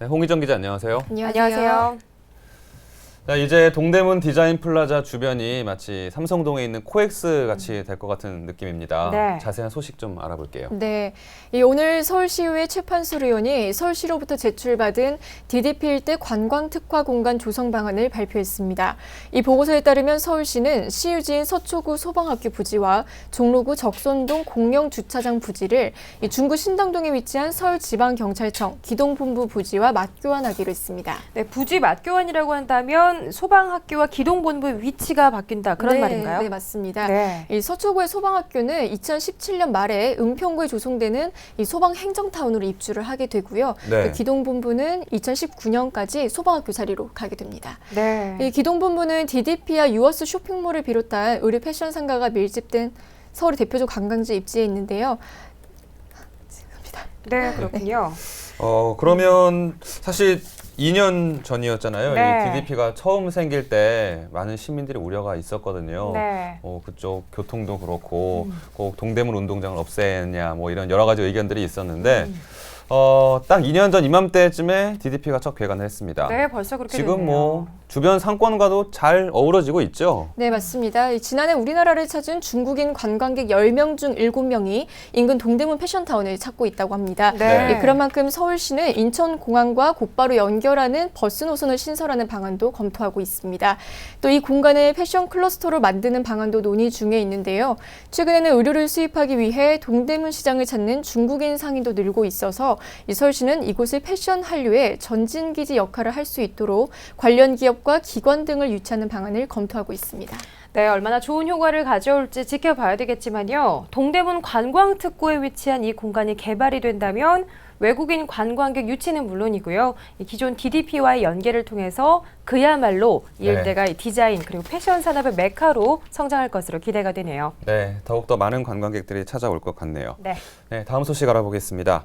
네, 홍희정 기자 안녕하세요. 안녕하세요. 자, 이제 동대문 디자인 플라자 주변이 마치 삼성동에 있는 코엑스 같이 될 것 같은 느낌입니다. 네. 자세한 소식 좀 알아볼게요. 네, 오늘 서울시의회 최판술 의원이 서울시로부터 제출받은 DDP 일대 관광특화 공간 조성 방안을 발표했습니다. 이 보고서에 따르면 서울시는 시유지인 서초구 소방학교 부지와 종로구 적선동 공영주차장 부지를 이 중구 신당동에 위치한 서울지방경찰청 기동본부 부지와 맞교환하기로 했습니다. 네, 부지 맞교환이라고 한다면 소방학교와 기동본부 위치가 바뀐다 그런 말인가요? 네, 맞습니다. 네. 이 서초구의 소방학교는 2017년 말에 은평구에 조성되는 이 소방행정타운으로 입주를 하게 되고요. 네. 그 기동본부는 2019년까지 소방학교 자리로 가게 됩니다. 네. 이 기동본부는 DDP와 유어스 쇼핑몰을 비롯한 의류 패션 상가가 밀집된 서울의 대표적 관광지 입지에 있는데요. 네, 그렇군요. 그러면 사실 2년 전이었잖아요. 네. 이 DDP가 처음 생길 때 많은 시민들이 우려가 있었거든요. 네. 그쪽 교통도 그렇고 꼭 동대문 운동장을 없애냐 뭐 이런 여러 가지 의견들이 있었는데 딱 2년 전 이맘때쯤에 DDP가 첫 개관을 했습니다. 네, 벌써 그렇게 지금 됐네요. 뭐 주변 상권과도 잘 어우러지고 있죠. 네, 맞습니다. 지난해 우리나라를 찾은 중국인 관광객 10명 중 7명이 인근 동대문 패션타운을 찾고 있다고 합니다. 네. 그런 만큼 서울시는 인천공항과 곧바로 연결하는 버스 노선을 신설하는 방안도 검토하고 있습니다. 또 이 공간을 패션 클러스터로 만드는 방안도 논의 중에 있는데요. 최근에는 의류를 수입하기 위해 동대문 시장을 찾는 중국인 상인도 늘고 있어서 이 서울시는 이곳을 패션 한류의 전진기지 역할을 할 수 있도록 관련 기업과 기관 등을 유치하는 방안을 검토하고 있습니다. 네, 얼마나 좋은 효과를 가져올지 지켜봐야 되겠지만요. 동대문 관광특구에 위치한 이 공간이 개발이 된다면 외국인 관광객 유치는 물론이고요. 이 기존 DDP와의 연계를 통해서 그야말로 이 일대가 디자인 그리고 패션 산업의 메카로 성장할 것으로 기대가 되네요. 네, 더욱더 많은 관광객들이 찾아올 것 같네요. 네. 네, 다음 소식 알아보겠습니다.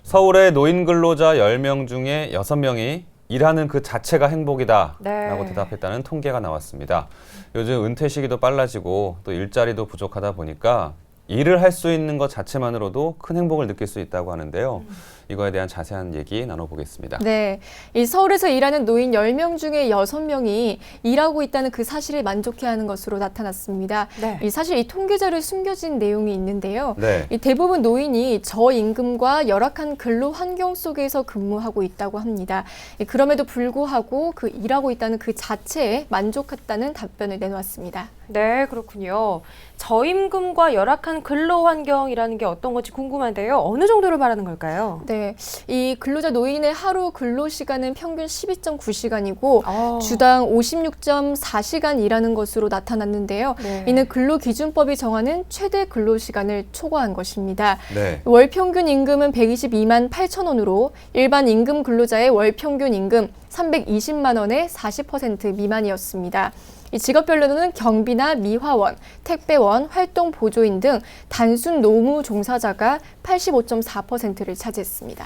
서울의 노인 근로자 10명 중에 6명이 일하는 그 자체가 행복이다 라고 대답했다는 통계가 나왔습니다. 요즘 은퇴 시기도 빨라지고 또 일자리도 부족하다 보니까 일을 할 수 있는 것 자체만으로도 큰 행복을 느낄 수 있다고 하는데요. 이거에 대한 자세한 얘기 나눠보겠습니다. 네, 이 서울에서 일하는 노인 10명 중에 6명이 일하고 있다는 그 사실을 만족해하는 것으로 나타났습니다. 네. 사실 이 통계자료에 숨겨진 내용이 있는데요. 네. 이 대부분 노인이 저임금과 열악한 근로 환경 속에서 근무하고 있다고 합니다. 그럼에도 불구하고 그 일하고 있다는 그 자체에 만족했다는 답변을 내놓았습니다. 네, 그렇군요. 저임금과 열악한 근로 환경이라는 게 어떤 건지 궁금한데요. 어느 정도를 말하는 걸까요? 네, 이 근로자 노인의 하루 근로 시간은 평균 12.9시간이고 주당 56.4시간 일하는 것으로 나타났는데요. 네. 이는 근로기준법이 정하는 최대 근로 시간을 초과한 것입니다. 네. 월 평균 임금은 122만 8천 원으로 일반 임금 근로자의 월 평균 임금 320만 원의 40% 미만이었습니다. 이 직업별로는 경비나 미화원, 택배원, 활동보조인 등 단순 노무 종사자가 85.4%를 차지했습니다.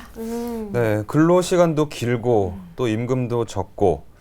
네, 근로 시간도 길고 또 임금도 적고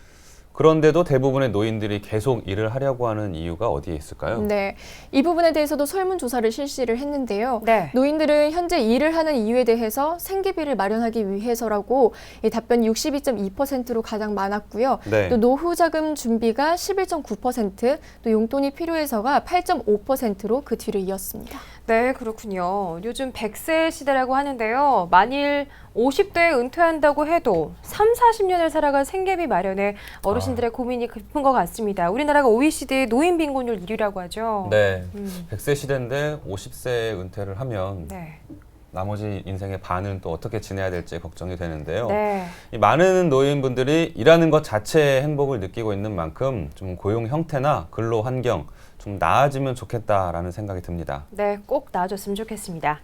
그런데도 대부분의 노인들이 계속 일을 하려고 하는 이유가 어디에 있을까요? 네, 이 부분에 대해서도 설문조사를 실시를 했는데요. 네. 노인들은 현재 일을 하는 이유에 대해서 생계비를 마련하기 위해서라고 이 답변이 62.2%로 가장 많았고요. 네. 또 노후자금 준비가 11.9%, 또 용돈이 필요해서가 8.5%로 그 뒤를 이었습니다. 네, 그렇군요. 요즘 100세 시대라고 하는데요. 만일 50대에 은퇴한다고 해도 3, 40년을 살아갈 생계비 마련에 어르신들의 고민이 깊은 것 같습니다. 우리나라가 OECD 노인 빈곤율 1위라고 하죠. 네, 100세 시대인데 50세에 은퇴를 하면 네. 나머지 인생의 반은 또 어떻게 지내야 될지 걱정이 되는데요. 네. 이 많은 노인분들이 일하는 것 자체에 행복을 느끼고 있는 만큼 좀 고용 형태나 근로 환경 좀 나아지면 좋겠다라는 생각이 듭니다. 네, 꼭 나아졌으면 좋겠습니다.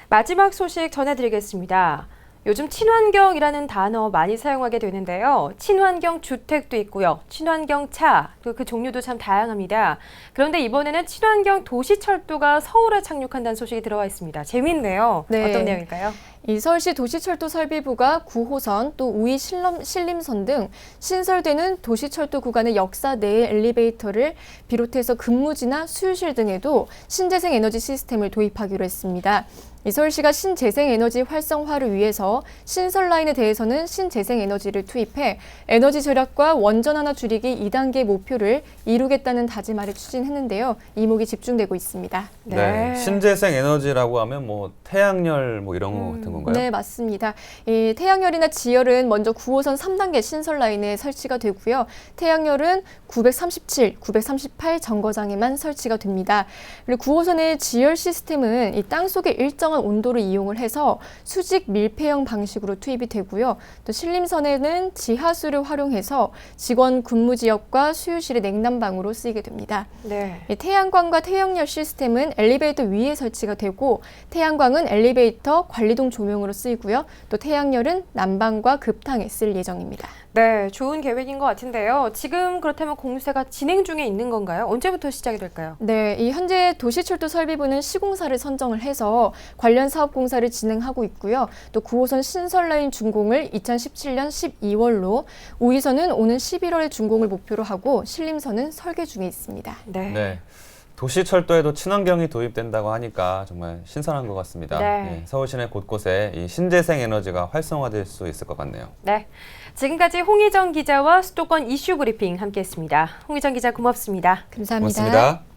마지막 소식 전해드리겠습니다. 요즘 친환경이라는 단어 많이 사용하게 되는데요. 친환경 주택도 있고요. 친환경 차, 그 종류도 참 다양합니다. 그런데 이번에는 친환경 도시철도가 서울에 착륙한다는 소식이 들어와 있습니다. 재미있네요. 네. 어떤 내용일까요? 이 서울시 도시철도 설비부가 9호선 또 우이 신림선 등 신설되는 도시철도 구간의 역사 내 엘리베이터를 비롯해서 근무지나 수유실 등에도 신재생 에너지 시스템을 도입하기로 했습니다. 이 서울시가 신재생에너지 활성화를 위해서 신설 라인에 대해서는 신재생에너지를 투입해 에너지 절약과 원전 하나 줄이기 2단계 목표를 이루겠다는 다짐안을 추진했는데요. 이목이 집중되고 있습니다. 네. 신재생 에너지라고 하면 뭐 태양열 뭐 이런 거 같은 건가요? 네, 맞습니다. 이 태양열이나 지열은 먼저 9호선 3단계 신설 라인에 설치가 되고요. 태양열은 937, 938 정거장에만 설치가 됩니다. 그리고 9호선의 지열 시스템은 이 땅속의 일정한 온도를 이용을 해서 수직 밀폐형 방식으로 투입이 되고요. 또 신림선에는 지하수를 활용해서 직원 근무 지역과 수유실의 냉난방으로 쓰이게 됩니다. 네. 이 태양광과 태양열 시스템은 엘리베이터 위에 설치가 되고 태양광은 엘리베이터 관리동 조명으로 쓰이고요. 또 태양열은 난방과 급탕에 쓸 예정입니다. 네, 좋은 계획인 것 같은데요. 지금 그렇다면 공사가 진행 중에 있는 건가요? 언제부터 시작이 될까요? 네, 이 현재 도시철도 설비부는 시공사를 선정을 해서 관련 사업 공사를 진행하고 있고요. 또 9호선 신설 라인 준공을 2017년 12월로, 5위선은 오는 11월에 준공을 목표로 하고 신림선은 설계 중에 있습니다. 네. 네. 도시철도에도 친환경이 도입된다고 하니까 정말 신선한 것 같습니다. 네. 네, 서울 시내 곳곳에 이 신재생 에너지가 활성화될 수 있을 것 같네요. 네. 지금까지 홍희정 기자와 수도권 이슈 브리핑 함께했습니다. 홍희정 기자 고맙습니다. 감사합니다. 고맙습니다.